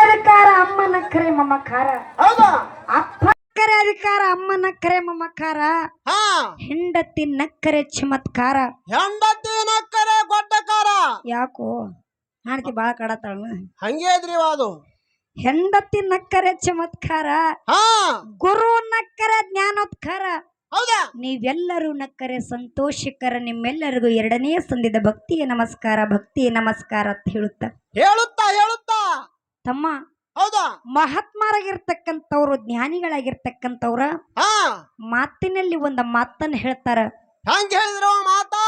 ಅಧಿಕಾರ ಅಮ್ಮನ ಕರೆ ಮಮಕಾರ ಹೌದಾ ಅಪ್ಪಕ್ಕರೆ ಅಧಿಕಾರ ಅಮ್ಮನ ಕರೆ ಮಮಕಾರ ಹಾ ಹೆಂಡತಿ ನಕ್ಕರೆ ಚಮತ್ಕಾರ ಹೆಂಡತಿ ನಕ್ಕರೆ ಗೊಡ್ಡಕಾರ ಯಾಕೋ ಹಾಡ್ತಿ ಬಾಳ ಕಡತಾಳ ಹಂಗೆ ಇದ್ರಿ ಅದು ಹೆಂಡತಿ ನಕ್ಕರೆ ಚಮತ್ಕಾರ ಹಾ ಗುರು ನಕ್ಕರೆ ಜ್ಞಾನೋತ್ಕಾರ ಹೌದಾ ನೀವೆಲ್ಲರೂ ನಕ್ಕರೆ ಸಂತೋಷಕರ ನಿಮ್ಮೆಲ್ಲರಿಗೂ ಎರಡನೇ ಸಂದಿದ ಭಕ್ತಿಯ ನಮಸ್ಕಾರ ಅಂತ ಹೇಳುತ್ತಾ ಹೇಳುತ್ತಾ ತಮ್ಮ ಹೌದಾ ಮಹಾತ್ಮರಾಗಿರ್ತಕ್ಕಂಥವ್ರು ಜ್ಞಾನಿಗಳಾಗಿರ್ತಕ್ಕಂಥವ್ರ ಹಾ ಮಾತಿನಲ್ಲಿ ಒಂದು ಮಾತನ್ನ ಹೇಳ್ತಾರ ಹಂಗ ಹೇಳಿದ್ರು ಮಾತಾ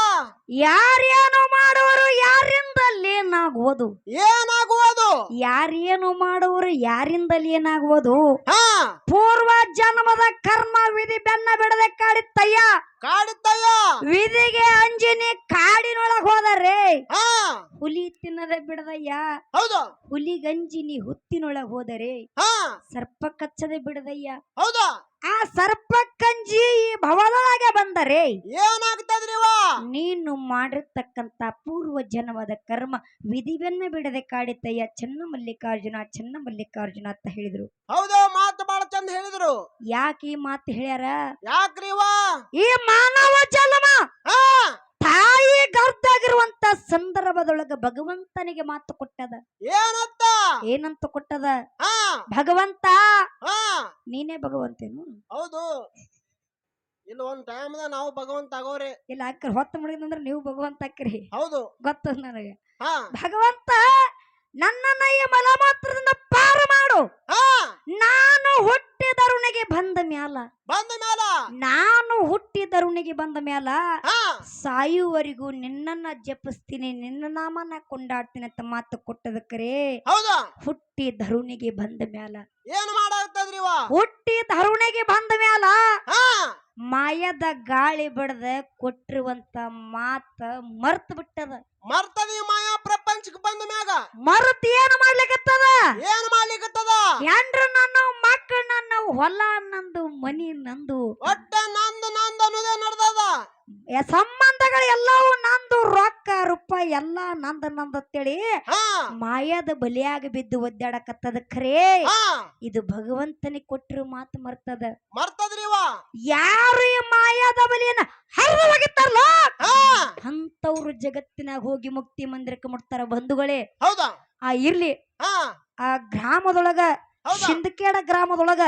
ಯಾರೇನು ಮಾಡುವರು ಯಾರಿಂದಲೇ ಏನಾಗುವುದು ಏನಾಗುವುದು ಯಾರೇನು ಮಾಡುವರು ಯಾರಿಂದಲೇ ಏನಾಗುವುದು ಹಾ ಪೂರ್ವ ಜನ್ಮದ ಕರ್ಮ ವಿಧಿ ಬೆನ್ನ ಬಿಡದೆ ಕಾಡಿತ್ತಯ್ಯ ಕಾಡುತ್ತಯ್ಯ ವಿಧಿಗೆ ಅಂಜಿನಿ ಕಾಡಿನೊಳಗ್ ಹೋದರೆ ಹಾ ಹುಲಿ ತಿನ್ನದೆ ಬಿಡದಯ್ಯ ಹೌದು ಹುಲಿಗಂಜಿನಿ ಹುತ್ತಿನೊಳಗ್ ಹೋದರೆ ಹಾ ಸರ್ಪ ಕಚ್ಚದೆ ಬಿಡದಯ್ಯ ಹೌದಾ ಆ ಸರ್ಪ ಕಂಜಿ ಈ ಭವದೊಳಗೆ ಬಂದರೆ ಏನಾಗ್ತದ್ರಿ ನೀನು ಮಾಡಿರ್ತಕ್ಕಂತ ಪೂರ್ವ ಜನ್ಮದ ಕರ್ಮ ವಿಧಿವನ್ನ ಬಿಡದೆ ಕಾಡಿತಯ್ಯ ಚೆನ್ನ ಮಲ್ಲಿಕಾರ್ಜುನ ಅಂತ ಹೇಳಿದ್ರು ಹೌದು ಮಾತು ಬಹಳ ಚಂದ ಹೇಳಿದ್ರು ಯಾಕೆ ಈ ಮಾತು ಹೇಳ್ಯಾರ ಯಾಕ್ರಿ ಈ ಮಾನವ ಜನ್ಮ ಹಾ ತಾಯಿ ಗರ್ಭಾಗಿರುವಂತ ಸಂದರ್ಭದೊಳಗ ಭಗವಂತನಿಗೆ ಮಾತು ಕೊಟ್ಟದ ಏನಂತ ಏನಂತ ಕೊಟ್ಟದ ಹಾ ಭಗವಂತ ಹಾ ನೀನೇ ಭಗವಂತೇನು ಹೌದು ಇಲ್ಲ ಒಂದ್ ಟೈಮ್ ನಾವು ಭಗವಂತ ಆಗೋರಿ ಇಲ್ಲ ಅಕ್ಕರ್ ಹೊತ್ತ ಮುಡಿದಂದ್ರ ನೀವು ಭಗವಂತ ಅಕ್ಕರಿ ಹೌದು ಗೊತ್ತದ ನನಗೆ ಹಾ ಭಗವಂತ ನನ್ನನ್ನ ಈ ಮಲಮಾತ್ರದಿಂದ ಪಾರು ಮಾಡು ಹಾ ನಾನು ಹುಟ್ಟಿದರುಣಿಗೆ ಬಂದ ಮ್ಯಾಲ ಬಂದ ಮ್ಯಾಲ ನಾನು ಹುಟ್ಟಿದರುಣಿಗೆ ಬಂದ ಮ್ಯಾಲ ಹಾ ಸಾಯುವವರೆಗೂ ನಿನ್ನನ್ನ ಜಪಿಸ್ತೀನಿ ನಿನ್ನ ನಾಮನ ಕೊಂಡಾಡ್ತೀನಿ ಅಂತ ಮಾತು ಕೊಟ್ಟದಕ್ಕರೆ ಹೌದಾ ಹುಟ್ಟಿ ಧರುಣಿಗೆ ಬಂದ ಮ್ಯಾಲ ಏನ್ ಮಾಡಾಗ್ತದ್ರಿ ಹುಟ್ಟಿ ಧರುಣಿಗೆ ಬಂದ ಮ್ಯಾಲ ಹಾ ಮಾಯದ ಗಾಳಿ ಬಡದ ಕೊಟ್ಟಿರುವಂತ ಮಾತ ಮರ್ತ್ ಬಿಟ್ಟದ ಮರ್ತದಿ ಮಾಯಾ ಪ್ರಪಂಚಕ್ಕೆ ಬಂದ ಮ್ಯಾಗ ಮರ್ತ್ ಏನ್ ಮಾಡ್ಲಿಕ್ಕತ್ತದ ಏನ್ ಮಾಡ್ಲಿಕ್ಕತ್ತದ ಹೆಂಡ್ರು ನನ್ನ ಮಕ್ಕಳು ನನ್ನ ಹೊಲ ನಂದು ಮನಿ ನಂದು ಒಟ್ಟ ನಂದು ಅನ್ನೋದೇ ನಡ್ದದ ಸಂಬಂಧಗಳು ಎಲ್ಲವೂ ನಂದು ರೊಕ್ಕ ರೂಪಾಯಿ ಎಲ್ಲಾ ನಂದತ್ತೇಳಿ ಹಾ ಮಾಯದ ಬಲಿಯಾಗಿ ಬಿದ್ದು ಒದ್ದಾಡಕತ್ತದ ಖರೇ ಹಾ ಇದು ಭಗವಂತನಿಗೆ ಕೊಟ್ಟಿರೋ ಮಾತು ಮರ್ತದ್ರಿ ಯಾರು ಈ ಮಾಯಾದ ಬಲಿಯನ್ನ ಹರಿದು ಹೋಗಿತ್ತಾರಲ್ಲ ಹಾ ಅಂತವ್ರು ಜಗತ್ತಿನಾಗ ಹೋಗಿ ಮುಕ್ತಿ ಮಂದಿರಕ್ಕೆ ಮುಟ್ತಾರ ಬಂಧುಗಳೇ ಹೌದಾ ಇರ್ಲಿ ಹಾ ಆ ಗ್ರಾಮದೊಳಗ ಹೌದಾ ಶಿಂದಕೇಡ ಗ್ರಾಮದೊಳಗ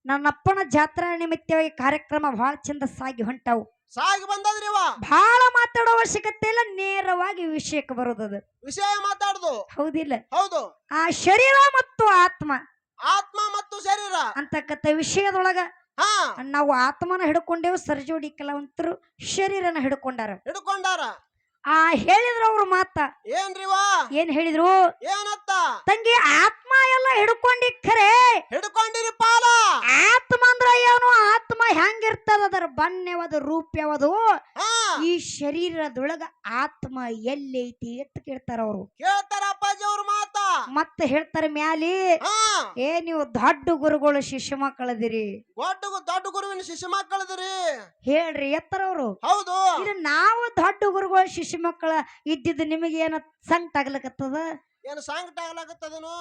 ನನ್ನಪ್ಪನ ಜಾತ್ರಾ ನಿಮಿತ್ತವಾಗಿ ಕಾರ್ಯಕ್ರಮ ಬಹಳ ಚಂದ ಸಾಗಿ ಹೊಂಟಾವು ಸಾಗಿ ಬಂದದ್ರಿ ಬಹಳ ಮಾತಾಡೋ ಅವಶ್ಯಕತೆ ಇಲ್ಲ ನೇರವಾಗಿ ವಿಷಯಕ್ಕೆ ಬರೋದದು ವಿಷಯ ಮಾತಾಡುದು ಹೌದಿಲ್ಲ ಹೌದು ಆ ಶರೀರ ಮತ್ತು ಆತ್ಮ ಆತ್ಮ ಮತ್ತು ಶರೀರ ಅಂತಕ್ಕಂಥ ವಿಷಯದೊಳಗ ಹಾ ನಾವು ಆತ್ಮನ ಹಿಡ್ಕೊಂಡೇವು ಸರ್ಜೋಡಿ ಕಲಾವಂತರು ಶರೀರನ ಹಿಡ್ಕೊಂಡಾರ ಹಿಡ್ಕೊಂಡಾರ ಹೇಳಿದ್ರು ಅವ್ರ ಮಾತ ಏನ್ರಿ ಏನ್ ಹೇಳಿದ್ರು ಏನತ್ತ ತಂಗಿ ಆತ್ಮ ಎಲ್ಲ ಹಿಡ್ಕೊಂಡಿ ಖರೆ ಹಿಡ್ಕೊಂಡಿರಿ ಪಾಲ ಆತ್ಮ ಅಂದ್ರ ಏನು ಆತ್ಮ ಹೆಂಗಿರ್ತದ ಅದರ ಬಣ್ಣ ಯಾವುದು ರೂಪ ಯಾವುದು ಹಾ ಈ ಶರೀರದೊಳಗ ಆತ್ಮ ಎಲ್ಲೈತಿ ಅಂತ ಕೇಳ್ತಾರ ಅವರು ಕೇಳ್ತಾರ ಅಪ್ಪಾಜಿ ಅವ್ರ ಮಾತ ಮತ್ತೆ ಹೇಳ್ತಾರ ಮ್ಯಾಲಿ ಹಾ ನೀವು ದೊಡ್ಡ ಗುರುಗಳು ಶಿಷ್ಯ ಮಕ್ಕಳದಿರಿ ದೊಡ್ಡ ಗುರುವಿನ ಶಿಷ್ಯ ಮಕ್ಕಳದ್ರಿ ಹೇಳ್ರಿ ಎತ್ತರ ಅವರು ಹೌದು ಇದು ನಾವು ದೊಡ್ಡ ಗುರುಗಳು ಶಿಷ್ಯ ಮಕ್ಕಳ ಇದ್ದಿದ್ದು ನಿಮಗೆ ಏನ ಸಂಕಟ ಆಗ್ಲಕತ್ತದ ಏನು ಸಂಕಟ ಆಗ್ಲಾಕತ್ತದೇನು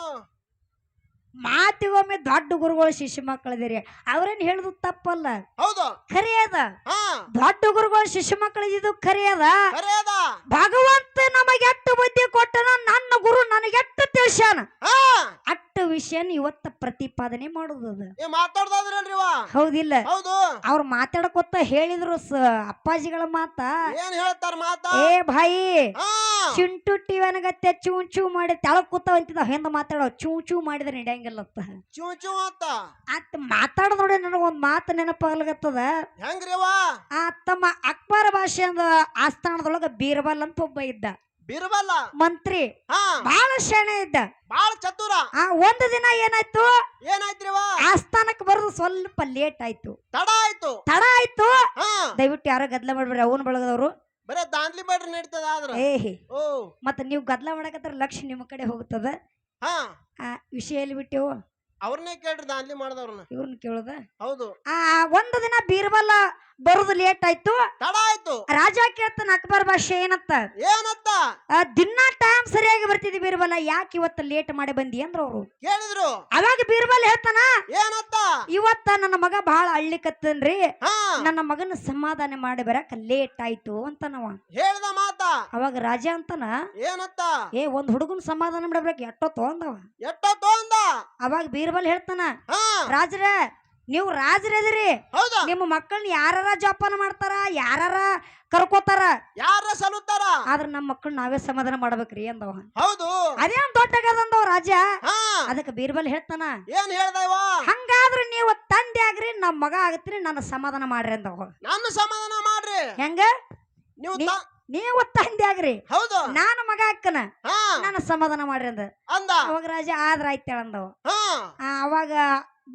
ಮಾತಿಗೊಮ್ಮೆ ದೊಡ್ಡ ಗುರುಗಳು ಶಿಷ್ಯ ಮಕ್ಕಳದಿರಿ ಅವ್ರೇನ್ ಹೇಳುದು ತಪ್ಪಲ್ಲ ಹೌದು ಖರೆ ಅದ ಹಾ ದೊಡ್ಡ ಗುರುಗಳು ಶಿಷ್ಯ ಮಕ್ಕಳಿದ್ದು ಖರೆ ಅದ ಖರೆ ಅದ ಭಗವಂತ ನಮಗೆ ಎಷ್ಟು ಬುದ್ಧಿ ಕೊಟ್ಟನ ನನ್ನ ಗುರು ನನಗೆ ಎಷ್ಟು ತಿಳಿಸ್ಯಾನ ಹಾ ಅಷ್ಟು ವಿಷಯನ ಇವತ್ತ ಪ್ರತಿಪಾದನೆ ಮಾಡುದದ ಮಾತಾಡ್ದದ್ರಲ್ರಿ ಹೌದಿಲ್ಲ ಹೌದು ಅವ್ರು ಮಾತಾಡಕೊತ್ತ ಹೇಳಿದ್ರು ಅಪ್ಪಾಜಿಗಳ ಮಾತ ಏನ್ ಹೇಳ್ತಾರ ಮಾತ ಏ ಭಾಯಿ ಹಾ ಚಿಂಟು ಟಿವನಗತ್ತೆ ಚೂ ಚೂ ಮಾಡಿ ತೆಳಗ್ ಕೂತಾವ ಅಂತಿದ ಹಿಂದ ಮಾತಾಡೋ ಚೂ ಮಾಡಿದ್ರೆ ನಡೆಯಂಗಿಲ್ಲ ಚೂ ಚೂ ಅಂತ ಅತ್ ಮಾತಾಡದ್ ನೋಡಿ ನನಗೊಂದ್ ಮಾತು ನೆನಪಾಗ್ಲಕತ್ತದ ಹೆಂಗ್ರಿ ತಮ್ಮ ಅಕ್ಬರ ಭಾಷೆ ಅಂದ ಆಸ್ಥಾನದೊಳಗ ಬೀರ್ಬಲ್ ಅಂತ ಒಬ್ಬ ಇದ್ದ ಬಿರ್ಬಲ್ಲ ಮಂತ್ರಿ ಹಾ ಬಹಳ ಶಾಣೆ ಇದ್ದ ಬಾಳ ಚತುರ ಒಂದು ದಿನ ಏನಾಯ್ತು ಏನಾಯ್ತ್ರಿ ಆಸ್ಥಾನಕ್ಕೆ ಬರೋದು ಸ್ವಲ್ಪ ಲೇಟ್ ಆಯ್ತು ತಡ ಆಯ್ತು ಹಾ ದಯವಿಟ್ಟು ಯಾರೋ ಗದ್ಲ ಮಾಡ್ಬೇಡ್ರಿ ಅವನ್ ಬಳಗದವ್ರು ಬರೇ ದಾಂದ್ಲಿ ಬೇಡ್ರಿ ನಡೀತದ ಆದ್ರ ಓ ಮತ್ತ ನೀವು ಗದ್ಲ ಮಾಡಕತ್ರ ಲಕ್ಷ ನಿಮ್ಮ ಕಡೆ ಹೋಗ್ತದ ಹಾ ವಿಷಯ ಎಲ್ಲಿ ಬಿಟ್ಟೆವು ಅವ್ರನ್ನೇ ಕೇಳ್ರಿ ದಾಂದ್ಲಿ ಮಾಡಿದವ್ರನ್ನ ಇವ್ರನ್ನ ಕೇಳುದ ಹೌದು ಒಂದು ದಿನ ಬೀರ್ಬಲ್ಲ ಬರುದು ಲೇಟ್ ಆಯ್ತು. ತಡ ಆಯ್ತು. ರಾಜ ಕೇಳ್ತಾನ ಅಕ್ಬರ್ ಭಾಷೆ ಏನತ್ತ, ಏನತ್ತ ದಿನ ಟೈಮ್ ಸರಿಯಾಗಿ ಬರ್ತಿದ್ವಿ ಬೀರ್ಬಲ, ಯಾಕೆ ಇವತ್ತು ಲೇಟ್ ಮಾಡಿ ಬಂದಿ ಅಂದ್ರ ಅವ್ರು ಕೇಳಿದ್ರು. ಅವಾಗ ಬೀರ್ಬಲ್ ಹೇಳ್ತಾನ, ಏನತ್ತ ಇವತ್ತ ನನ್ನ ಮಗ ಬಹಳ ಅಳ್ಳಿಕತ್ತನ್ರಿ, ಹಾ ನನ್ನ ಮಗನ ಸಮಾಧಾನ ಮಾಡಿ ಬರಕ ಲೇಟ್ ಆಯ್ತು ಅಂತ ನಾವ ಹೇಳ್ದ ಮಾತ. ಅವಾಗ ರಾಜ ಅಂತಾನ, ಏನತ್ತ ಒಂದ್ ಹುಡುಗನ ಸಮಾಧಾನ ಮಾಡ್ಬೇಕು ಎಷ್ಟೋ ತಗೊಂಡವ. ಎಷ್ಟೋ ತಗೊಂಡ. ಅವಾಗ ಬೀರ್ಬಲ್ ಹೇಳ್ತಾನ, ಹಾ ರಾಜ್ರ ನೀವು ರಾಜ್ರದಿರಿ, ಹೌದಾ ನಿಮ್ಮ ಮಕ್ಕಳನ್ನ ಯಾರ ಜೋಪಾನ ಮಾಡ್ತಾರ, ಯಾರ ಕರ್ಕೋತಾರ, ಯಾರ ಸಲುತ್ತಾರ, ಆದ್ರ ನಮ್ಮ ಮಕ್ಕಳನ್ನ ನಾವೇ ಸಮಾಧಾನ ಮಾಡ್ಬೇಕ್ರಿ ಅಂದವ. ಹೌದು ಅದೇನ್ ದೊಡ್ಡಗದಂದವ ರಾಜ. ಹಾ ಅದಕ್ಕೆ ಬೀರ್ಬಲ್ ಹೇಳ್ತಾನ, ಏನ್ ಹೇಳ್ದವ, ಹಂಗಾದ್ರೆ ನೀವು ತಂದೆ ಆಗ್ರಿ, ನಮ್ಮ ಮಗ ಆಗತ್ರಿ, ನನ್ನ ಸಮಾಧಾನ ಮಾಡ್ರಿ ಅಂದವ. ನನ್ನ ಸಮಾಧಾನ ಮಾಡ್ರಿ. ಹೆಂಗ ನೀವು ನೀವು ತಂದೆ ಆಗ್ರಿ, ಹೌದು ನಾನು ಮಗ ಅಕ್ಕನ, ಹಾ ನನ್ನ ಸಮಾಧಾನ ಮಾಡ್ರಿ ಅಂದ. ಅಂದ. ಅವಾಗ ರಾಜ ಆದ್ರ ಆಯ್ತೇಳ ಅಂದವ. ಹಾ ಅವಾಗ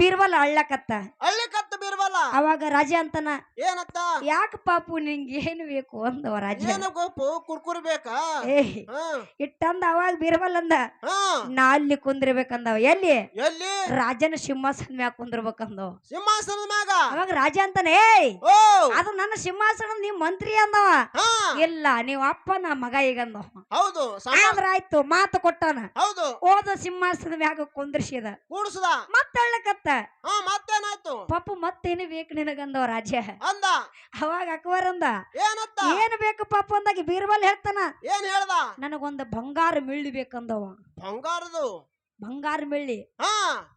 ಬೀರ್ಬಲ್ ಅಳ್ಳಕತ್ತ. ಹಳ್ಳಿ ಕತ್ತು ಬೀರ್ಬಲ್ಲ. ಅವಾಗ ರಾಜ ಅಂತನ, ಏನತ್ತ ಯಾಕ ಪಾಪು ನಿಂಗೆ ಏನು ಬೇಕು ಅಂದವ ರಾಜ. ಏನು ಗೋಪು ಕುರ್ಕುರಿ ಬೇಕಾ. ಹಾ ಇಟ್ಟಂದ. ಅವಾಗ ಬೀರ್ಬಲ್ ಅಂದ, ಹಾ ನಾ ಅಲ್ಲಿ ಕುಂದ್ರಬೇಕಂದವ. ಎಲ್ಲಿ? ಎಲ್ಲಿ? ರಾಜನ ಸಿಂಹಾಸನ ಮ್ಯಾಗ ಕುಂದ್ರಬೇಕಂದವ. ಸಿಂಹಾಸನದ ಮ್ಯಾಗ. ಅವಾಗ ರಾಜ ಅಂತಾನೆ, ಓ ಅದು ನನ್ನ ಸಿಂಹಾಸನ, ನೀವ್ ಮಂತ್ರಿ ಅಂದವ. ಹಾ ಇಲ್ಲ, ನೀವ್ ಅಪ್ಪ, ನಾ ಮಗ ಈಗ ಅಂದವ. ಹೌದು ಆದ್ರ ಆಯ್ತು, ಮಾತು ಕೊಟ್ಟಾನ. ಹೌದು ಹೋದ ಸಿಂಹಾಸನದ ಮ್ಯಾಗ ಕುಂದ್ರಿಸಿದ. ಕೂಡ್ಸದ. ಮತ್ತಳ್ಳಕತ್ತ. ಹಾ ಮತ್ತೇನಾಯ್ತು ಪಾಪು ಮತ್ತೇನು ಬೇಕು ನಿನಗಂದವ ರಾಜ. ಅಂದ. ಅವಾಗ ಅಕ್ಬರ್ ಅಂದ, ಏನತ್ತ ಏನ್ ಬೇಕು ಪಾಪು ಅಂದಾಗ ಬೀರ್ಬಲ್ ಹೇಳ್ತಾನ, ಏನ್ ಹೇಳ್ದ, ನನಗೊಂದು ಬಂಗಾರ ಮಿಳ್ಳಿ ಬೇಕಂದವ. ಬಂಗಾರದು ಬಂಗಾರ ಮಿಳ್ಳಿ. ಹಾ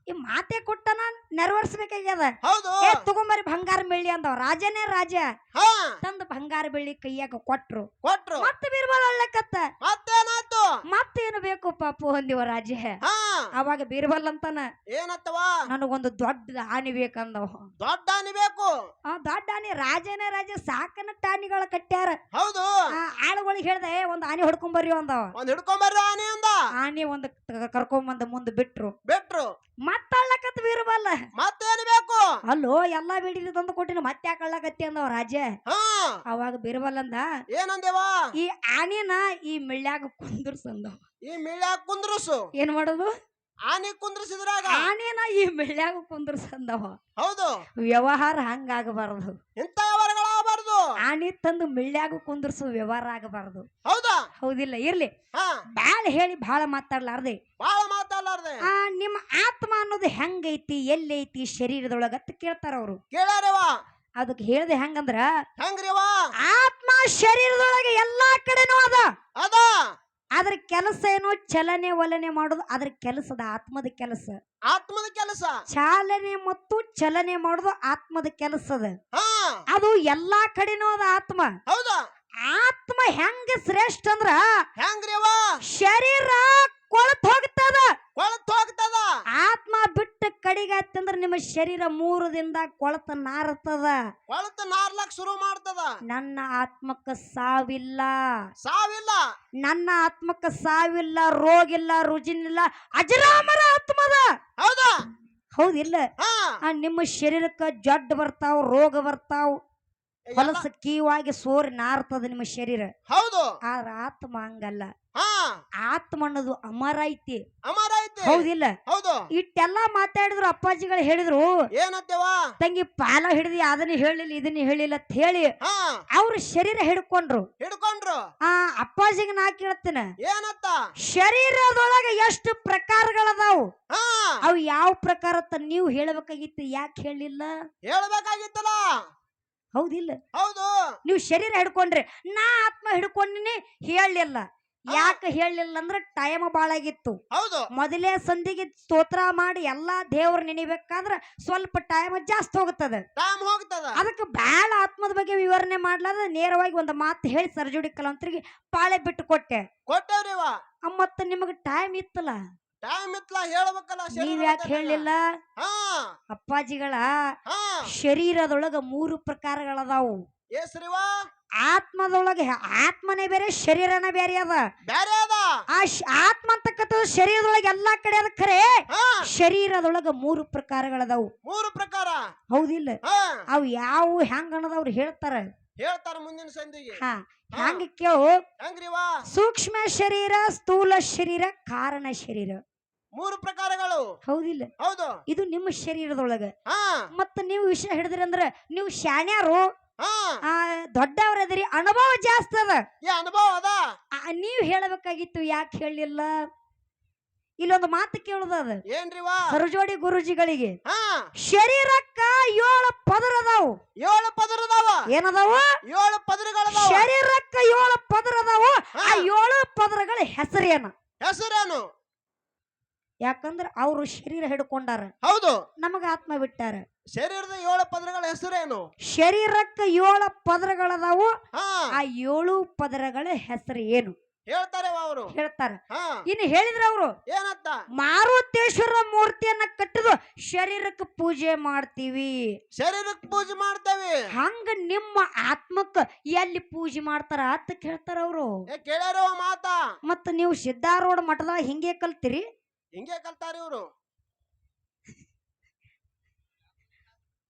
ಈ ಮಾತೆ ಕೊಟ್ಟನ, ನೆರವೇರ್ಸ್ಬೇಕಾಗ್ಯದ. ಹೌದು ತಗೊಂಬರಿ ಬಂಗಾರ ಬೆಳ್ಳಿ ಅಂದವ. ರಾಜನೇ ರಾಜ ಹಾ ತಂದ ಬಂಗಾರ ಬೆಳ್ಳಿ ಕೈಯಾಗ ಕೊಟ್ರು. ಕೊಟ್ರು. ಮತ್ತೆ ಬೀರ್ಬಲ್ ಅಳ್ಳಕತ್ತ. ಮತ್ತೇನಾಯ್ತು, ಮತ್ತೇನು ಬೇಕು ಪಾಪು ಅಂದಿವ ರಾಜ. ಹಾ ಅವಾಗ ಬೀರ್ಬಲ್ ಅಂತಾನ, ಏನತ್ತವ, ನನಗೊಂದು ದೊಡ್ಡ ಆನಿ ಬೇಕಂದವ. ದೊಡ್ಡ ಆನಿ ಬೇಕು. ಆ ದೊಡ್ಡ ಆನಿ, ರಾಜನೇ ರಾಜ ಸಾಕನ ಟಾನಿಗಳ ಕಟ್ಟ್ಯಾರ. ಹೌದು ಆಳುಗಳಿಗೆ ಹೇಳ್ದೆ, ಒಂದ್ ಆನಿ ಹೊಡ್ಕೊಂಬರ್ರಿ ಅಂದವ. ಒಂದ್ ಹಿಡ್ಕೊಂಬರ್ರಿ ಆನಿ ಅಂದ. ಆನಿ ಒಂದ್ ಕರ್ಕೊಂಬಂದ ಮುಂದ್ ಬಿಟ್ರು. ಬಿಟ್ರು. ಮತ್ತಳ್ಳಕತ್ ಬೀರ್ಬಲ್. ಮತ್ತೇನು ಬೇಕು, ಅಲ್ಲೋ ಎಲ್ಲಾ ಬಿಡಿದ ತಂದು ಕೊಟ್ಟಿನ ಮತ್ತೆ ಯಾಕೆ ಅಳ್ಳಕತ್ತಿ ಅಂದವ ರಾಜ. ಹಾ ಅವಾಗ ಬೀರ್ಬಲ್ ಅಂದ, ಏನಂದೇವ, ಈ ಆನಿನ ಈ ಮಿಳ್ಳ್ಯಾಗ ಕುಂದ್ರಸಂದವ. ಈ ಮಿಳ್ಯಾಗ ಕುಂದ್ರಸು. ಏನ್ ಮಾಡೋದು, ಆನಿ ಕುಂದ್ರಸಿದ್ರಾಗ ಆನಿನ ಈ ಮಿಳ್ಳ್ಯಾಗ ಕುಂದ್ರಸಂದವ. ಹೌದು ವ್ಯವಹಾರ ಹಂಗಾಗಬಾರದು. ಇಂತ ವ್ಯವಹಾರಗಳಾಗಬಾರ್ದು. ಆನಿ ತಂದು ಮಿಳ್ಳ್ಯಾಗ ಕುಂದ್ರಸು ವ್ಯವಹಾರ ಆಗಬಾರದು. ಹೌದಾ ಹೌದಿಲ್ಲ? ಇರ್ಲಿ, ಹಾ ಬಾಳ ಹೇಳಿ ಬಾಳ ಮಾತಾಡ್ಲಾರ್ದೆ, ಬಾಳ ಮಾತಾಡ್ಲಾರ್ದೆ. ನಿಮ್ಮ ಆತ್ಮ ಅನ್ನೋದು ಹೆಂಗೈತಿ, ಎಲ್ಲೈತಿ ಶರೀರದೊಳಗ ಅಂತ ಕೇಳ್ತಾರ ಅವ್ರು. ಕೇಳ್ಯಾರವ. ಅದಕ್ಕೆ ಹೇಳ್ದೆ ಹೆಂಗಂದ್ರ, ಹೆಂಗ್ರಿವ, ಆತ್ಮ ಶರೀರದೊಳಗೆ ಎಲ್ಲಾ ಕಡೆನೂ ಅದ. ಅದ ಅದ್ರ ಕೆಲಸ ಏನು, ಚಲನೆ ವಲನೆ ಮಾಡೋದು ಅದ್ರ ಕೆಲಸದ, ಆತ್ಮದ ಕೆಲಸ. ಆತ್ಮದ ಕೆಲಸ. ಚಾಲನೆ ಮತ್ತು ಚಲನೆ ಮಾಡೋದು ಆತ್ಮದ ಕೆಲಸದ. ಹಾ ಅದು ಎಲ್ಲಾ ಕಡೆನೂ ಅದ ಆತ್ಮ. ಹೌದಾ ಆತ್ಮ ಹೆಂಗ ಶ್ರೇಷ್ಠ ಅಂದ್ರ, ಹೆಂಗ್ರಿವ, ಶರೀರ ಕೊಳತ್ ಹೋಗ್ತದ, ಕೊಳತ್ ಹೋಗ್ತದ. ಆತ್ಮ ಬಿಟ್ಟ ಕಡಿಗಾಯ್ತಂದ್ರ ನಿಮ್ಮ ಶರೀರ 3 ದಿನದಾಗ ಕೊಳತ ನಾರ್ತದ. ಕೊಳತ್ ನಾರ್ಲಕ್ ಶುರು ಮಾಡ್ತದ. ನನ್ನ ಆತ್ಮಕ್ಕ ಸಾವಿಲ್ಲ, ಸಾವಿಲ್ಲ. ನನ್ನ ಆತ್ಮಕ್ಕ ಸಾವಿಲ್ಲ, ರೋಗಿಲ್ಲ, ರುಜಿನಿಲ್ಲ, ಅಜರಾಮರ ಆತ್ಮದ. ಹೌದಾ ಹೌದಿಲ್ಲ? ಹಾ ನಿಮ್ಮ ಶರೀರಕ್ಕ ಜಡ್ ಬರ್ತಾವ್, ರೋಗ ಬರ್ತಾವ್, ಹೊಲಸ ಕೀವಾಗಿ ಸೋರಿ ನಾರ್ತದ ನಿಮ್ಮ ಶರೀರ. ಹೌದು ಆದ್ರ ಆತ್ಮ ಹಂಗಲ್ಲ. ಹಾ ಆತ್ಮ ಅನ್ನೋದು ಅಮರ ಐತಿ. ಅಮರ ಐತಿ. ಹೌದಿಲ್ಲ? ಹೌದು ಇಟ್ಟೆಲ್ಲಾ ಮಾತಾಡಿದ್ರು, ಅಪ್ಪಾಜಿಗಳು ಹೇಳಿದ್ರು, ಏನತ್ತೇವ, ತಂಗಿ ಪಾಲ ಹಿಡಿದಿ, ಅದನ್ನ ಹೇಳಿಲ್ಲ ಇದನ್ನ ಹೇಳಿಲ್ಲ ಅಂತ ಹೇಳಿ ಹಾ ಅವ್ರ ಶರೀರ ಹಿಡ್ಕೊಂಡ್ರು. ಹಿಡ್ಕೊಂಡ್ರು. ಅಪ್ಪಾಜಿಗೆ ನಾ ಕೇಳ್ತೇನೆ, ಏನತ್ತ, ಶರೀರದೊಳಗೆ ಎಷ್ಟು ಪ್ರಕಾರಗಳದಾವು, ಹಾ ಅವು ಯಾವ ಪ್ರಕಾರ ಅಂತ ನೀವು ಹೇಳಬೇಕಾಗಿತ್ತು, ಯಾಕೆ ಹೇಳಿಲ್ಲ? ಹೇಳ್ಬೇಕಾಗಿತ್ತಲ್ಲ. ಹೌದಿಲ್ಲ? ಹೌದು ನೀವು ಶರೀರ ಹಿಡ್ಕೊಂಡ್ರಿ, ನಾ ಆತ್ಮ ಹಿಡ್ಕೊಂಡಿನಿ ಹೇಳಲಿಲ್ಲ. ಯಾಕೆ ಹೇಳಲಿಲ್ಲ ಅಂದ್ರೆ ಟೈಮ್ ಬಾಳಾಗಿತ್ತು. ಹೌದು ಮೊದಲೇ ಸಂಧಿಗೆ ಸ್ತೋತ್ರ ಮಾಡಿ ಎಲ್ಲಾ ದೇವ್ರ ನೆನಿಬೇಕಾದ್ರ ಸ್ವಲ್ಪ ಟೈಮ್ ಜಾಸ್ತಿ ಹೋಗುತ್ತದೆ. ಟೈಮ್ ಹೋಗ್ತದ. ಅದಕ್ಕೆ ಬಹಳ ಆತ್ಮದ ಬಗ್ಗೆ ವಿವರಣೆ ಮಾಡ್ಲಾದ ನೇರವಾಗಿ ಒಂದು ಮಾತು ಹೇಳಿ ಸರ್ಜುಡಿ ಕಲಾವಂತರಿಗೆ ಪಾಳೆ ಬಿಟ್ಟು ಕೊಟ್ಟೆ. ಕೊಟ್ಟೇವ್ರಿವ. ಮತ್ತ ನಿಮಗೆ ಟೈಮ್ ಇತ್ತಲ್ಲ, ಟೈಮ್ ಇತ್ತಲ್ಲ, ಹೇಳ್ಬೇಕಲ್ಲ. ನೀವ್ ಯಾಕೆ ಹೇಳಲಿಲ್ಲ? ಹಾ ಅಪ್ಪಾಜಿಗಳ ಹಾ ಶರೀರದೊಳಗ 3 ಪ್ರಕಾರಗಳದಾವು. ಏಸ್ರಿವ, ಆತ್ಮದೊಳಗೆ ಆತ್ಮನೇ ಬೇರೆ, ಶರೀರನೇ ಬೇರೆ ಅದ. ಬ್ಯಾರೆ ಅದ. ಆತ್ಮ ಅಂತಕ್ಕಂಥದ್ದು ಶರೀರದೊಳಗೆ ಎಲ್ಲಾ ಕಡೆ ಅದ. ಖರೆ ಹಾ ಶರೀರದೊಳಗ 3 ಪ್ರಕಾರಗಳದಾವು. 3 ಪ್ರಕಾರ. ಹೌದಿಲ್ಲ? ಹಾ ಅವು ಯಾವ ಹೆಂಗ ಅನ್ನೋದವ್ರು ಹೇಳ್ತಾರ. ಹೇಳ್ತಾರ ಮುಂದಿನ ಸಂಧಿಗೆ. ಹಾ ಹಂಗ ಕೇಳು. ಹೆಂಗ್ರಿವ, ಸೂಕ್ಷ್ಮ ಶರೀರ, ಸ್ಥೂಲ ಶರೀರ, ಕಾರಣ ಶರೀರ. 3 ಪ್ರಕಾರಗಳು. ಹೌದಿಲ್ಲ? ಹೌದು ಇದು ನಿಮ್ಮ ಶರೀರದೊಳಗ. ಹಾ ಮತ್ತ ನೀವು ವಿಷಯ ಹಿಡಿದ್ರಿ ಅಂದ್ರ ನೀವು ಶಾಣ್ಯಾರು, ಹಾ ದೊಡ್ಡವ್ರದ್ರಿ ಅನುಭವ ಜಾಸ್ತಿ ಅದ. ಈ ಅನುಭವ ಅದ. ನೀವ್ ಹೇಳಬೇಕಾಗಿತ್ತು, ಯಾಕೆ ಹೇಳಿಲ್ಲ? ಇಲ್ಲೊಂದು ಮಾತು ಕೇಳುದ ಅದ ಏನ್ರಿವಾ? ಸರಜೋಡಿ ಗುರುಜಿಗಳಿಗೆ. ಹಾ ಶರೀರಕ್ಕ 7 ಪದರ ಅದಾವು. 7 ಪದರದವ. ಏನದಾವು? 7 ಪದರಗಳದಾವ. ಶರೀರಕ್ಕ 7 ಪದರ ಅದಾವು. ಹಾ. ಆ 7 ಪದರಗಳ ಹೆಸರೇನು? ಹೆಸರೇನು? ಯಾಕಂದ್ರ ಅವರು ಶರೀರ ಹಿಡ್ಕೊಂಡಾರ, ಹೌದು. ನಮಗ ಆತ್ಮ ಬಿಟ್ಟಾರ. ಶರೀರದ 7 ಪದರಗಳ ಹೆಸರೇನು? ಶರೀರಕ್ಕ 7 ಪದರಗಳದಾವು. ಹಾ ಆ 7 ಪದರಗಳ ಹೆಸರು ಏನು ಹೇಳ್ತಾರೆ ಅವರು. ಹೇಳ್ತಾರ. ಹಾ ಇನ್ನು ಹೇಳಿದ್ರ ಅವರು, ಏನಂತ? ಮಾರುತೇಶ್ವರ ಮೂರ್ತಿಯನ್ನ ಕಟ್ಟಿದು ಶರೀರಕ್ಕೆ ಪೂಜೆ ಮಾಡ್ತೀವಿ. ಶರೀರಕ್ಕೆ ಪೂಜೆ ಮಾಡ್ತೇವೆ. ಹಂಗ ನಿಮ್ಮ ಆತ್ಮಕ್ಕ ಎಲ್ಲಿ ಪೂಜೆ ಮಾಡ್ತಾರ ಅಂತ ಕೇಳ್ತಾರ ಅವರು. ಕೇಳ್ಯಾರವ ಮಾತಾ. ಮತ್ತ ನೀವು ಸಿದ್ದಾರೂಢ ಮಠದಾಗ ಹಿಂಗೆ ಕಲ್ತಿರಿ? ಹಿಂಗೆ ಕಲ್ತಾರ ಇವ್ರು.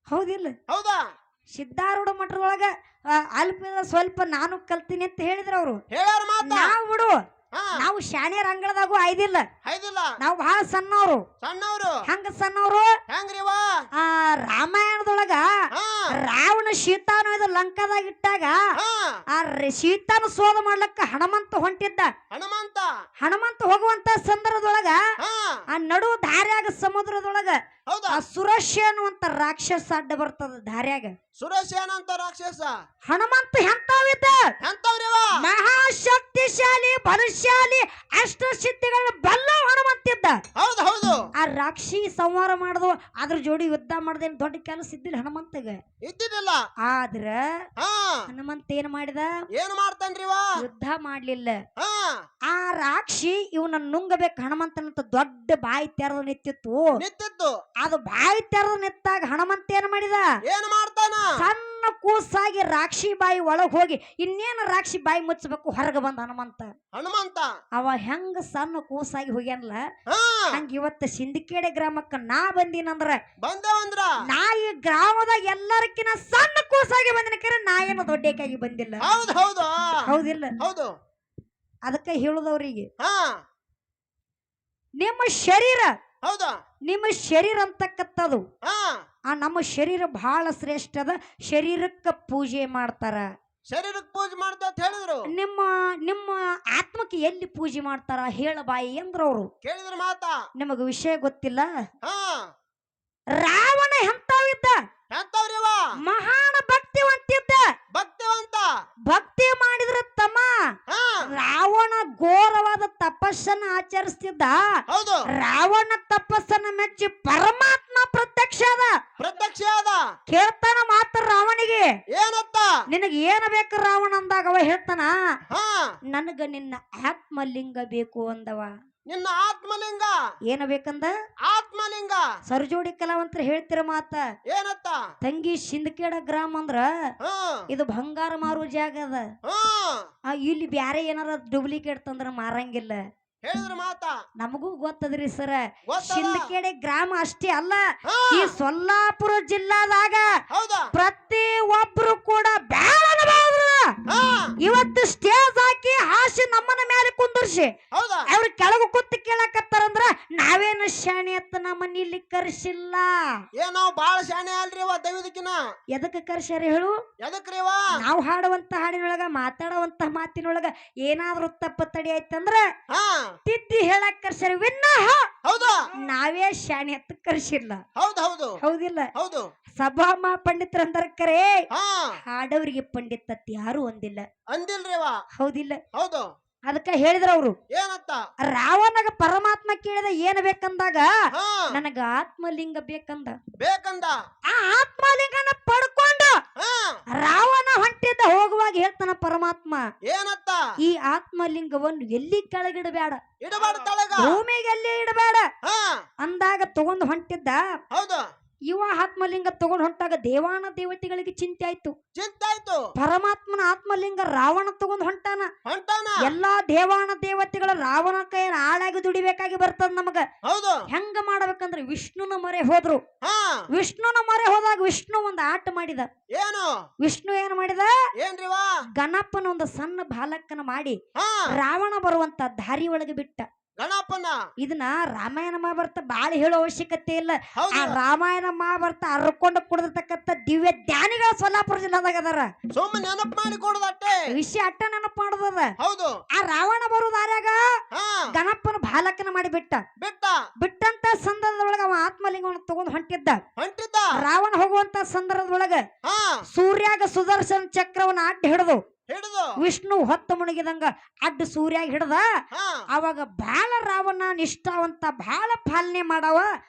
ಹೌದಿಲ್ಲ? ಹೌದಾ? ಸಿದ್ದಾರೂಢ ಮಠದೊಳಗ ಅಲ್ಪ ಸ್ವಲ್ಪ ನಾನು ಕಲ್ತೀನಿ ಅಂತ ಹೇಳಿದ್ರ ಅವರು. ಹೇಳ್ಯಾರ ಮಾತಾ. ನಾವು ಬಿಡು, ಹಾ ನಾವು ಶಾಣ್ಯರ ಅಂಗಳದಾಗೂ ಐದಿಲ್ಲ, ಐದಿಲ್ಲ. ನಾವು ಬಹಳ ಸಣ್ಣವ್ರು. ಸಣ್ಣವ್ರು ಹಂಗ ಸಣ್ಣವ್ರು. ಹೆಂಗ್ರಿವಾ? ರಾಮಾಯಣದೊಳಗ ಹಾ ರಾವಣ ಸೀತಾನು ಇದು ಲಂಕಾದಾಗ ಇಟ್ಟಾಗ ಹಾ ಸೀತಾನು ಸೋದ ಮಾಡ್ಲಕ್ಕ ಹನುಮಂತ ಹೊಂಟಿದ್ದ. ಹನುಮಂತ. ಹನುಮಂತ ಹೋಗುವಂತ ಸಂದರ್ಭದೊಳಗ ಹಾ ಆ ನಡು ದಾರ್ಯಾಗ ಸಮುದ್ರದೊಳಗ ಹೌದಾ? ಆ ಸುರಶ್ಯ ಅನ್ನುವಂತ ರಾಕ್ಷಸ ಅಡ್ಡ ಬರ್ತದ ದಾರ್ಯಾಗ. ಸುರೇಶನ್ ಅಂತ ರಾಕ್ಷಸ. ಹನುಮಂತ ಎಂತಾವಿದ್ದ? ಎಂತವ್ರಿವಾ? ಮಹಾಶಕ್ತಿಶಾಲಿ, ಬಲಶಾಲಿ, ಅಷ್ಟ ಸಿದ್ಧಿಗಳ ಬಲ್ಲ ಹನುಮಂತಿದ್ದ. ಹೌದು ಹೌದು. ಆ ರಾಕ್ಷಿ ಸಂಹಾರ ಮಾಡುದು, ಅದ್ರ ಜೋಡಿ ಯುದ್ಧ ಮಾಡ್ದೇನ್ ದೊಡ್ಡ ಕೆಲಸ ಇದ್ದಿಲ್ಲ ಹನುಮಂತಗ. ಇದ್ದಿದ್ದಿಲ್ಲ. ಆದ್ರ ಹಾ ಹನುಮಂತ ಏನ್ ಮಾಡಿದ? ಏನು ಮಾಡ್ತಾನ್ರಿವಾ? ಯುದ್ಧ ಮಾಡ್ಲಿಲ್ಲ. ಹಾ ಆ ರಾಕ್ಷಿ ಇವನ ನುಂಗಬೇಕು ಹನುಮಂತನಂತ ದೊಡ್ಡ ಬಾಯಿ ತೆರೆದು ನಿಂತಿತ್ತು. ನಿಂತಿತ್ತು. ಅದು ಬಾಯಿ ತೆರೆದು ನಿಂತಾಗ ಹನುಮಂತ ಏನ್ ಮಾಡಿದ? ಏನು ಮಾಡ್ತಾನ? ಸಣ್ಣ ಕೂಸಾಗಿ ರಾಕ್ಷಿ ಬಾಯಿ ಒಳಗ್ ಹೋಗಿ ಇನ್ನೇನು ರಾಕ್ಷಿ ಬಾಯಿ ಮುಚ್ಚಬೇಕು, ಹೊರಗೆ ಬಂದ ಹನುಮಂತ. ಹನುಮಂತ ಅವ ಹೆಂಗ ಸಣ್ಣ ಕೂಸಾಗಿ ಹೋಗ್ಯಾನಲ್ಲ, ಹಾ ಹಂಗ ಇವತ್ತ ಸಿಂದಕೇಡೆ ಗ್ರಾಮಕ್ಕ ನಾ ಬಂದೀನಂದ್ರ, ಬಂದೇವಂದ್ರ ನಾ ಈ ಗ್ರಾಮದಾಗ ಎಲ್ಲರಕ್ಕಿನ ಸಣ್ಣ ಕೂಸಾಗಿ ಬಂದಿನ ಕರೆ ನಾ ಏನು ದೊಡ್ಡಕಾಗಿ ಬಂದಿಲ್ಲ. ಹೌದು ಹೌದು. ಹೌದಿಲ್ಲ? ಹೌದು. ಅದಕ್ಕೆ ಹೇಳುದವ್ರಿಗೆ, ಹಾ ನಿಮ್ಮ ಶರೀರ, ಹೌದಾ? ನಿಮ್ಮ ಶರೀರ ಅಂತಕ್ಕಂಥದ್ದು, ಹಾ ನಮ್ಮ ಶರೀರ ಬಹಳ ಶ್ರೇಷ್ಠ ಅದ. ಶರೀರಕ್ಕ ಪೂಜೆ ಮಾಡ್ತಾರ. ಶರೀರಕ್ಕೆ ಪೂಜೆ ಮಾಡ್ತಾ ಅಂತ ಹೇಳಿದ್ರು. ನಿಮ್ಮ ನಿಮ್ಮ ಆತ್ಮಕ್ಕೆ ಎಲ್ಲಿ ಪೂಜೆ ಮಾಡ್ತಾರ ಹೇಳ ಬಾಯಿ ಅಂದ್ರವ್ರು. ಕೇಳಿದ್ರ ಮಾತಾ. ನಿಮಗ ವಿಷಯ ಗೊತ್ತಿಲ್ಲ? ಹಾ ರಾವಣ ಎಂತಾವಿದ್ದ? ಎಂತವ್ರಿವಾ? ಮಹಾನ್ ಭಕ್ತಿವಂತಿದ್ದ. ಭಕ್ತಿವಂತ. ಭಕ್ತಿ ಮಾಡಿದ್ರ ತಮ್ಮ ಹಾ ರಾವಣ ಘೋರವಾದ ತಪಸ್ಸನ್ನ ಆಚರಿಸ್ತಿದ್ದ. ಹೌದು. ರಾವಣ ತಪಸ್ಸನ್ನ ಮೆಚ್ಚಿ ಪರಮಾತ್ಮ ಪ್ರತ್ಯಕ್ಷ ಅದ. ಪ್ರತ್ಯಕ್ಷ ಅದ. ಕೇಳ್ತಾನ ಮಾತ್ರ ರಾವಣಿಗೆ, ಏನತ್ತ? ನಿನಗ ಏನ ಬೇಕು ರಾವಣ ಅಂದಾಗ ಅವ ಹೇಳ್ತಾನ, ಹಾ ನನಗ ನಿನ್ನ ಆತ್ಮಲಿಂಗ ಬೇಕು ಅಂದವ. ನಿನ್ನ ಆತ್ಮಲಿಂಗ. ಏನ ಬೇಕಂದ? ಆತ್ಮಲಿಂಗ. ಸರಜೋಡಿ ಕಲಾವಂತರ ಹೇಳ್ತಿರ ಮಾತ. ಏನತ್ತ? ತಂಗಿ ಸಿಂದಕೇಡ ಗ್ರಾಮ ಅಂದ್ರ ಹಾ ಇದು ಬಂಗಾರ ಮಾರೋ ಜಾಗ ಅದ. ಹಾ ಇಲ್ಲಿ ಬ್ಯಾರೆ ಏನಾರ ಡೂಪ್ಲಿಕೇಟ್ ತಂದ್ರ ಮಾರಂಗಿಲ್ಲ. ಹೇಳಿದ್ರ ಮಾತಾ. ನಮಗೂ ಗೊತ್ತದ್ರಿ ಸರ. ಗೊತ್ತದ. ಸಿಂದಕೇಡೆ ಗ್ರಾಮ ಅಷ್ಟೇ ಅಲ್ಲ, ಹಾ ಈ ಸೊಲ್ಲಾಪುರ ಜಿಲ್ಲಾದಾಗ ಹೌದಾ? ಪ್ರತಿ ಒಬ್ರು ಕೂಡ ಬ್ಯಾಡ ಹಾ ಇವತ್ತು ಸ್ಟೇಜ್ ಹಾಕಿ ಹಾಸಿ ನಮ್ಮನ ಮೇಲೆ ಕುಂದರ್ಸಿ ಹೌದಾ? ಅವ್ರ ಕೆಳಗ ಕೂತ್ ಕೇಳಕತ್ತಾರಂದ್ರ ನಾವೇನು ಶಾಣೆ ಅತ್ತ ನಮ್ಮನ್ನ ಇಲ್ಲಿ ಕರ್ಸಿಲ್ಲ. ಏನ್ ನಾವ್ ಬಾಳ ಶಾಣೆ ಅಲ್ರಿವ ದೈವದಕ್ಕಿನ. ಎದಕ್ಕೆ ಕರ್ಸ್ಯಾರ ಹೇಳು? ಎದಕ್ರಿವ? ನಾವು ಹಾಡುವಂತ ಹಾಡಿನೊಳಗ, ಮಾತಾಡುವಂತ ಮಾತಿನೊಳಗ ಏನಾದ್ರೂ ತಪ್ಪತ್ತಡಿ ಆಯ್ತಂದ್ರ ಹಾ ತಿದ್ದಿ ಹೇಳಕ್ ಕರ್ಸ್ಯಾರ ವಿನ್ನಹ ಹೌದಾ? ನಾವೇ ಶಾಣೆ ಅತ್ತ ಕರ್ಸಿಲ್ಲ. ಹೌದು ಹೌದು. ಹೌದಿಲ್ಲ? ಹೌದು. ಸಭಾಮ ಪಂಡಿತರಂದ್ರ ಕರೆ ಹಾ ಹಾಡವರಿಗೆ ಪಂಡಿತತ್ ಯಾರು ಒಂದಿಲ್ಲ. ಅಂದಿಲ್ರಿವ. ಹೌದಿಲ್ಲ? ಹೌದು. ಅದಕ್ಕ ಹೇಳಿದ್ರ ಅವ್ರು, ಏನತ್ತ? ರಾವಣಗ ಪರಮಾತ್ಮ ಕೇಳಿದ ಏನ್ ಬೇಕಂದಾಗ ಹಾ ನನಗ ಆತ್ಮಲಿಂಗ ಬೇಕಂದ. ಬೇಕಂದ. ಆ ಆತ್ಮಲಿಂಗನ ಪಡ್ಕೊಂಡು ಹಾ ರಾವಣ ಹೊಂಟಿದ್ದ. ಹೋಗುವಾಗ ಹೇಳ್ತಾನ ಪರಮಾತ್ಮ, ಏನತ್ತ? ಈ ಆತ್ಮಲಿಂಗವನ್ನು ಎಲ್ಲಿ ಕೆಳಗಿಡಬೇಡ, ಇಡಬಾರ್ದ ತಳಗ. ಭೂಮಿಗೆ ಎಲ್ಲಿ ಇಡಬೇಡ ಹಾ ಅಂದಾಗ ತಗೊಂಡ್ ಹೊಂಟಿದ್ದ. ಹೌದು. ಇವ ಆತ್ಮಲಿಂಗ ತಗೊಂಡ್ ಹೊಂಟಾಗ ದೇವಾನ ದೇವತೆಗಳಿಗೆ ಚಿಂತೆ ಆಯ್ತು. ಚಿಂತಾಯ್ತು. ಪರಮಾತ್ಮನ ಆತ್ಮಲಿಂಗ ರಾವಣ ತಗೊಂಡ್ ಹೊಂಟಾನ. ಹೊಂಟಾನ. ಎಲ್ಲಾ ದೇವಾನ ದೇವತೆಗಳ ರಾವಣ ಕೈ ಆಳಾಗಿ ದುಡಿಬೇಕಾಗಿ ಬರ್ತದ ನಮಗ. ಹೌದು. ಹೆಂಗ ಮಾಡ್ಬೇಕಂದ್ರೆ ವಿಷ್ಣುನ ಮೊರೆ ಹೋದ್ರು. ಹಾ ವಿಷ್ಣುನ ಮೊರೆ ಹೋದಾಗ ವಿಷ್ಣು ಒಂದ್ ಆಟ ಮಾಡಿದ. ಏನು? ವಿಷ್ಣು ಏನ್ ಮಾಡಿದ? ಏನ್ರಿವ? ಗಣಪನ ಒಂದು ಸಣ್ಣ ಬಾಲಕನ ಮಾಡಿ ಹಾ ರಾವಣ ಬರುವಂತ ದಾರಿ ಒಳಗೆ ಬಿಟ್ಟ. ಗಣಪನ ಇದನ್ನ ರಾಮಾಯಣ ಮಹಾಭಾರತ ಬಾಳ ಹೇಳೋ ಅವಶ್ಯಕತೆ ಇಲ್ಲ. ಆ ಹೌದು ರಾಮಾಯಣ ಮಹಾಭಾರತ ಹರ್ಕೊಂಡು ಕುಡಿದಿರ್ತಕ್ಕಂಥ ದಿವ್ಯ ಜ್ಞಾನಿಗಳ ಸೊಲ್ಲಾಪುರ ಜಿಲ್ಲಾದಾಗ ಅದಾರ. ಸುಮ್ಮನೆ ನೆನಪು ಮಾಡಿ ಕೊಡದಟ್ಟೆ. ವಿಷಯ ಅಟ್ಟ ನೆನಪು ಮಾಡೋದದ. ಹೌದು ಆ ರಾವಣ ಬರೋ ದಾರ್ಯಾಗ ಹಾ ಗಣಪನ ಬಾಲಕನ ಮಾಡಿ ಬಿಟ್ಟ. ಬಿಟ್ಟ ಬಿಟ್ಟಂತ ಸಂದರ್ಭದೊಳಗ ಅವ ಆತ್ಮಲಿಂಗವನ್ನು ತಗೊಂಡ್ ಹೊಂಟಿದ್ದ. ಹೊಂಟಿದ್ದ. ರಾವಣ ಹೋಗುವಂತ ಸಂದರ್ಭದೊಳಗ ಹಾ ಸೂರ್ಯಾಗ ಸುದರ್ಶನ ಚಕ್ರವನ್ನ ಅಡ್ಡ ಹಿಡಿದು ಹಿಡಿದು ವಿಷ್ಣು ಹೊತ್ತ ಮುಣಗಿದಂಗ ಅಡ್ಡ ಸೂರ್ಯಾಗ ಹಿಡ್ದ. ಹಾ ಅವಾಗ ಬಾಳ ರಾವಣ ನಿಷ್ಠಾವಂತ ಬಾಳ ಪಾಲನೆ ಮಾಡವ.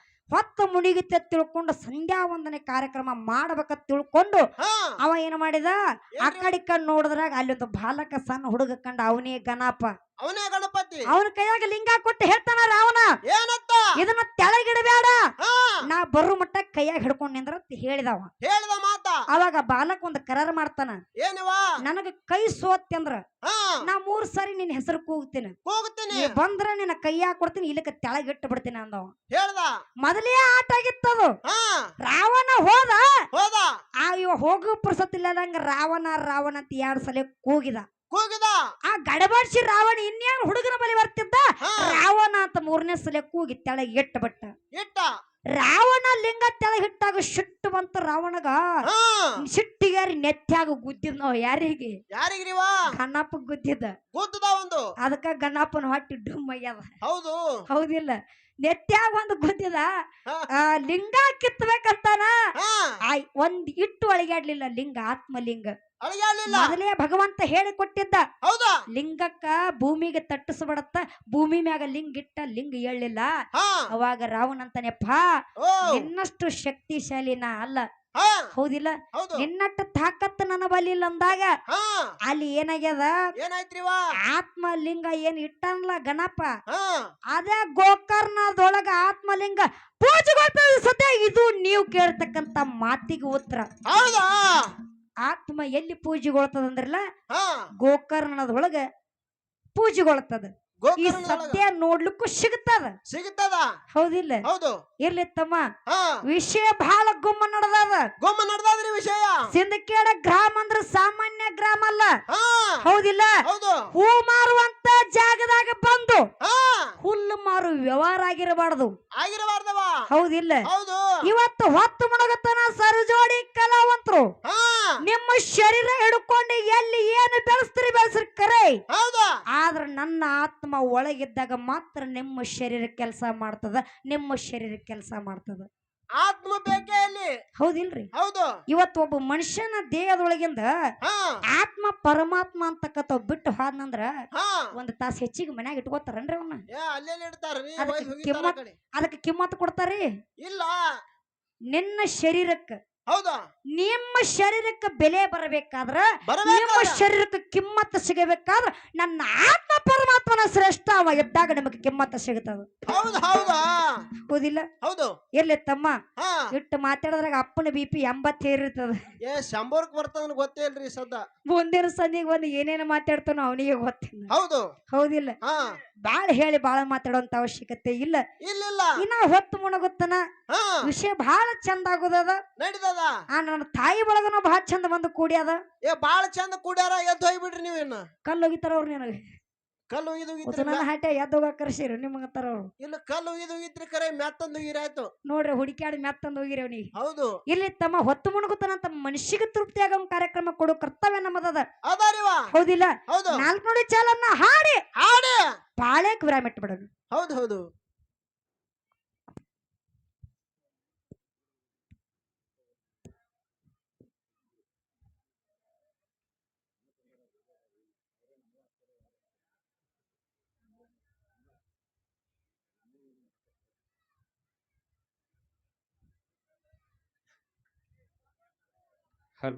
ಹೊತ್ತ ಮುಣಿಗಿತ ತಿಳ್ಕೊಂಡು ಸಂಧ್ಯಾ ವಂದನೆ ಕಾರ್ಯಕ್ರಮ ಮಾಡ್ಬೇಕಂತ ತಿಳ್ಕೊಂಡು ಹಾ ಅವ ಏನ್ ಮಾಡಿದ, ಆ ಕಡೆ ಕಂಡು ನೋಡಿದ್ರಾಗ ಅಲ್ಲೊಂದು ಬಾಲಕ ಸಣ್ಣ ಹುಡುಗ ಕಂಡ ಅವನೇ ಗಣಪ. ಅವನೇ ಗಣಪತಿ. ಅವನ ಕೈಯಾಗ ಲಿಂಗ ಕೊಟ್ಟು ಹೇಳ್ತಾನ ರಾವಣ, ಏನತ್ತ ಇದನ್ನ ತೆಳಗಿಡಬೇಡ, ಹಾ ನಾ ಬರು ಮಟ್ಟ ಕೈಯಾಗ ಹಿಡ್ಕೊಂಡ್ ನಿಂದ್ರ ಹೇಳಿದವ. ಹೇಳಿದ ಮಾತ ಅವಾಗ ಬಾಲಕ್ ಒಂದ್ ಕರಾರ ಮಾಡ್ತಾನ, ಏನವ ನನಗ ಕೈ ಸೋತ್ಯಂದ್ರ ಹಾ ನಾ 3 ಸಾರಿ ನಿನ್ ಹೆಸರು ಕೂಗ್ತೀನಿ, ಹೋಗ್ತೀನಿ ನೀ ಬಂದ್ರ ನಿನ್ನ ಕೈಯಾಗ ಕೊಡ್ತೀನಿ, ಇಲ್ಲಕ್ಕ ತೆಳಗಿಟ್ಟು ಬಿಡ್ತೀನಿ ಅಂದವ. ಹೇಳ್ದ. ಮೊದಲೇ ಆಟ ಆಗಿತ್ತದು. ಹಾ ರಾವಣ ಹೋದ. ಹೋದ ಇವ ಹೋಗೋ ಪುರ್ಸತ್ ಇಲ್ಲದಂಗ ರಾವಣ ರಾವಣ ಅಂತ 2 ಸಲ ಕೂಗಿದ. ಕೂಗಿದ. ಆ ಗಡಬಡಿಸಿ ರಾವಣ ಇನ್ಯಾರು ಹುಡುಗನ ಬಳಿ ಬರ್ತಿದ್ದ. ಹಾ ರಾವಣ ಅಂತ 3ನೇ ಸಲ ಕೂಗಿ ತೆಳಗೆ ಇಟ್ಟು ಬಿಟ್ಟ. ಇಟ್ಟ. ರಾವಣ ಲಿಂಗ ತೆಳಗಿಟ್ಟಾಗ ಸಿಟ್ಟು ಬಂತು ರಾವಣಗ. ಹಾ ಸಿಟ್ಟಿಗಾರಿ ನೆತ್ಯಾಗ ಗುದ್ದಿದ್ ನಾವ್ ಯಾರಿಗೆ? ಯಾರಿಗ್ರಿವ ಗಣಪ ಗುದ್ದಿದ್ದ. ಗೊತ್ತದ ಒಂದು. ಅದಕ್ಕ ಗಣಪನ ಹೊಟ್ಟಿ ಡುಮ್ ಆಗ್ಯದ. ಹೌದು ಹೌದಿಲ್ಲ? ನೆತ್ಯಾಗ ಒಂದು ಗುದ್ದಿದ. ಹಾ ಲಿಂಗ ಕಿತ್ತಬೇಕಂತಾನ. ಹಾ ಒಂದ್ ಇಟ್ಟು ಅಳಿಗಾಡ್ಲಿಲ್ಲ ಲಿಂಗ, ಆತ್ಮಲಿಂಗ. ಅಳಿಯಾಲಿಲ್ಲ. ಮೊದಲೇ ಭಗವಂತ ಹೇಳಿ ಕೊಟ್ಟಿದ್ದ, ಹೌದಾ ಲಿಂಗಕ್ಕ ಭೂಮಿಗೆ ತಟ್ಟಿಸ್ಬಿಡತ್ತ, ಭೂಮಿ ಮ್ಯಾಗ ಲಿಂಗ ಇಟ್ಟ ಲಿಂಗ ಏಳಿಲ್ಲ. ಹಾ ಅವಾಗ ರಾವಣ ಅಂತಾನೆಪ್ಪ, ಓ ನಿನ್ನಷ್ಟು ಶಕ್ತಿಶಾಲಿ ನಾ ಅಲ್ಲ. ಹಾ ಹೌದಿಲ್ಲ? ಹೌದು ನಿನ್ನಟ್ಟು ತಾಕತ್ತು ನನ್ನ ಬಲಿ ಇಲ್ಲ ಅಂದಾಗ ಹಾ ಅಲ್ಲಿ ಏನಾಗ್ಯದ, ಏನಾಯ್ತ್ರಿವ ಆತ್ಮಲಿಂಗ ಏನ್ ಇಟ್ಟನಲ್ಲ ಗಣಪ, ಹಾ ಅದೇ ಗೋಕರ್ಣದೊಳಗ ಆತ್ಮಲಿಂಗ ಪೂಜೆಗೊಳ್ತದ. ಸದ್ಯ ಇದು ನೀವು ಕೇಳ್ತಕ್ಕಂತ ಮಾತಿಗೆ ಉತ್ತರ. ಹೌದಾ ಆತ್ಮ ಎಲ್ಲಿ ಪೂಜೆಗೊಳ್ತದಂದ್ರಲ್ಲ, ಹಾ ಗೋಕರ್ಣದೊಳಗ ಪೂಜೆಗೊಳ್ತದ. ಈ ಗೋಕರ್ಣದೊಳಗ ಸತ್ಯ ನೋಡ್ಲಿಕ್ಕೂ ಸಿಗ್ತದ. ಸಿಗುತ್ತದ. ಹೌದಿಲ್ಲ? ಹೌದು ಇರ್ಲಿ ತಮ್ಮ, ಹಾ ವಿಷಯ ಬಹಳ ಗುಮ್ಮ ನಡೆದದ. ಗೊಮ್ಮ ನಡ್ದಾದ್ರಿ ವಿಷಯ. ಸಿಂದಕೇಡ ಗ್ರಾಮ ಅಂದ್ರ ಸಾಮಾನ್ಯ ಗ್ರಾಮ ಅಲ್ಲ. ಹಾ ಹೌದಿಲ್ಲ? ಹೌದು ಹೂ ಮಾರುವಂತ ಜಾಗದಾಗ ಬಂದು ಹಾ ಹುಲ್ಲು ಮಾರು ವ್ಯವಹಾರ ಆಗಿರಬಾರ್ದು. ಆಗಿರಬಾರ್ದವ. ಹೌದಿಲ್ಲ? ಹೌದು ಇವತ್ತು ಹೊತ್ತು ಮುಣಗತನ ಸರ್ಜೋಡಿ ಕಲಾವಂತರು ಹಾ ನಿಮ್ಮ ಶರೀರ ಹಿಡ್ಕೊಂಡು ಎಲ್ಲಿ ಏನು ಬೆಳೆಸ್ತೀರಿ ಬೆಳೆಸ್ರಿ ಕರೆ. ಹೌದಾ ಆದ್ರ ನನ್ನ ಆತ್ಮ ಒಳಗಿದ್ದಾಗ ಮಾತ್ರ ನಿಮ್ಮ ಶರೀರ ಕೆಲಸ ಮಾಡ್ತದ, ನಿಮ್ಮ ಶರೀರ ಕೆಲಸ ಮಾಡ್ತದ. ಆತ್ಮ ಬೇಕೇ ಅಲ್ಲಿ. ಹೌದಿಲ್ರಿ? ಹೌದು ಇವತ್ತು ಒಬ್ಬ ಮನುಷ್ಯನ ದೇಹದೊಳಗಿಂದ ಹಾ ಆತ್ಮ ಪರಮಾತ್ಮ ಅಂತಕ್ಕಂಥವ್ ಬಿಟ್ಟು ಹೋದ್ನಂದ್ರ ಹಾ 1 ತಾಸು ಹೆಚ್ಚಿಗೆ ಮನ್ಯಾಗ ಇಟ್ಕೋತಾರನ್ರಿ ಅವನ್ನ. ಅಲ್ಲೆಲ್ಲಿ ಇಡ್ತಾರ್ರಿ ಅದಕ್ಕೆ ಒಯ್ದ್ ಹೋಗಿತಾರ ಕಿಮ್ಮತ್- ಕಡೆ. ಅದಕ್ಕೆ ಕಿಮ್ಮತ್ ಕೊಡ್ತಾರಿ. ಇಲ್ಲ ನಿನ್ನ ಶರೀರಕ್ಕ, ಹೌದಾ ನಿಮ್ಮ ಶರೀರಕ್ಕೆ ಬೆಲೆ ಬರಬೇಕಾದ್ರ, ನಿಮ್ಮ ಬರಬೇಕಾದ್ರೆ ಶರೀರಕ್ಕೆ ಕಿಮ್ಮತ್ತು ಸಿಗಬೇಕಾದ್ರ ನನ್ನ ಆತ್ಮ ಪರಮಾತ್ಮನ ಶ್ರೇಷ್ಠ ಅವ ಇದ್ದಾಗ ನಿಮಗೆ ಕಿಮ್ಮತ್ತು ಸಿಗುತ್ತದ. ಹೌದು ಹೌದಾ ಹೌದಿಲ್ಲ? ಹೌದು ಇರ್ಲಿ ತಮ್ಮ, ಹಾ ಇಟ್ಟು ಮಾತಾಡಿದ್ರಾಗ ಅಪ್ಪನ BP 80 ಏರಿರ್ತದ. ಶಂಬರ್ಕ್ ಬರ್ತದ ಗೊತ್ತೇ ಇಲ್ರಿ ಸದ್ದ. ಮುಂದಿನ ಸಂದಿಗೆ ಬಂದು ಏನೇನು ಮಾತಾಡ್ತಾನೋ ಅವನಿಗೆ ಗೊತ್ತಿಲ್ಲ. ಹೌದು ಹೌದಿಲ್ಲ? ಹಾ ಬಾಳ ಹೇಳಿ ಬಾಳ ಮಾತಾಡುವಂತ ಅವಶ್ಯಕತೆ ಇಲ್ಲ. ಇಲ್ಲ ಇನ್ನ ಹೊತ್ತು ಮುಣಗುತ್ತನ ಹಾ ವಿಷಯ ಬಹಳ ಚಂದ ಆಗುದದ. ನಡೀತದ. ನನ್ನ ತಾಯಿ ಬಳಗನು ಬಹಳ ಚಂದ ಬಂದು ಕೂಡ್ಯಾದ. ಬಾಳ ಚಂದ ಕೂಡ್ಯಾರ. ಎದ್ದು ಹೋಗ್ಬಿಡ್ರಿ ನೀವ್ ಇನ್ನ. ಕಲ್ಲು ಹೋಗಿತಾರ ಅವ್ರು ನಿನಗೆ. ಕಲ್ಲು ಒಯ್ದು ನನ್ನ ಹಾಟೆ ಎದ್ದು ಹೋಗಕ್ ಕರ್ಸಿರು ನಿಮಗತ್ತಾರ ಅವ್ರು. ಇಲ್ಲ ಕಲ್ಲು ಒಯ್ದು ಕರೆ ಮೆತ್ತಂದು ಆಯ್ತು ನೋಡ್ರಿ ಹುಡುಕ್ಯಾಡಿ ಮೆತ್ತಂದು ಹೋಗಿರಿ ಅವನಿಗೆ. ಹೌದು ಇಲ್ಲಿ ತಮ್ಮ ಹೊತ್ತು ಮುಣಗುತ್ತಾನಂತ ಮನುಷ್ಯಗೆ ತೃಪ್ತಿ ಆಗೋ ಕಾರ್ಯಕ್ರಮ ಕೊಡೋ ಕರ್ತವ್ಯ ನಮ್ಮದದ. ಅದಾರಿವ. ಹೌದಿಲ್ಲ? ಹೌದು 4 ನುಡಿ ಚಾಲನ್ನ ಹಾಡಿ ಹಾಡಿ ಪಾಳ್ಯಕ್ ವಿರಾಮ ಇಟ್ಬಿಡೋಣ. ಹೌದು ಹೌದು ಹಲೋ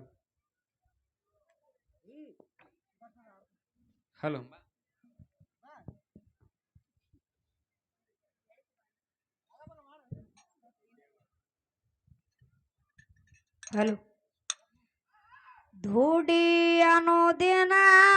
ಹಲೋ ಹಲೋ ಧೂಡಿ ಅನ್ನೋದೇನ